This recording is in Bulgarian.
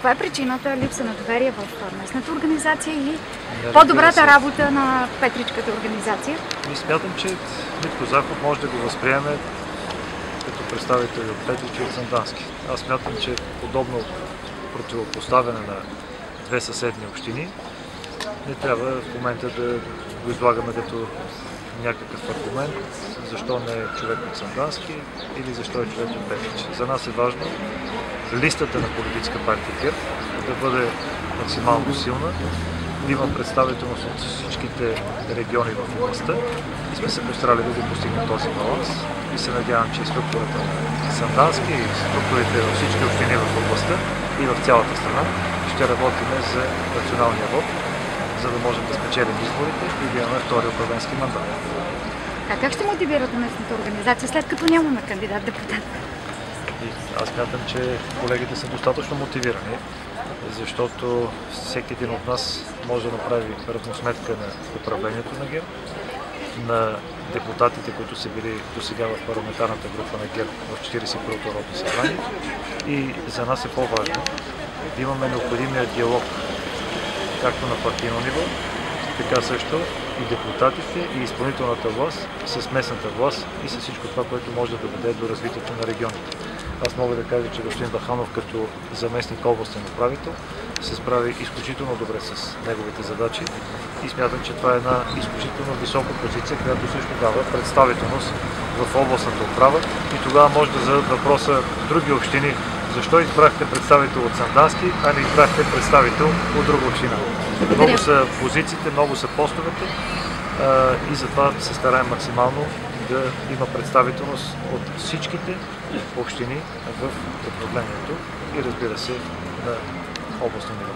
Каква е причината? Липса на доверие в местната организация или по-добрата работа на петричката организация? И смятам, че Митко Захов може да го възприеме като представители от Петрич и от Сандански. Аз смятам, че подобно противопоставяне на две съседни общини не трябва в момента да го излагаме като някакъв аргумент, защо не е човек от Сандански или защо е човек от Петрич. За нас е важно листата на политическа партия ГЕРБ да бъде максимално силна, да има представителност от всичките региони в областта и сме се постарали да го постигнем този баланс и се надявам, че и структурата на Сандански и структурите във всички общини в областта и в цялата страна ще работим за националния вод, за да можем да спечелим изборите и да имаме втори управленски мандат. А как ще мотивирате местната организация, след като нямаме кандидат-депутат? Аз смятам, че колегите са достатъчно мотивирани, защото всеки един от нас може да направи равносметка на управлението на ГЕРБ, на депутатите, които са били досега в парламентарната група на ГЕРБ в 41-то Народно събрание. И за нас е по-важно да имаме необходимия диалог както на партийно ниво, така също и депутатите и изпълнителната власт с местната власт и с всичко това, което може да доведе до развитието на регионите. Аз мога да кажа, че господин Баханов като заместник областен управител се справи изключително добре с неговите задачи и смятам, че това е една изключително висока позиция, която също дава представителност в областната управа и тогава може да зададат въпроса други общини: защо избрахте представител от Сандански, а не избрахте представител от друга община? Много са позициите, много са постовете и затова се стараем максимално да има представителност от всичките общини в управлението и, разбира се, на областно ниво.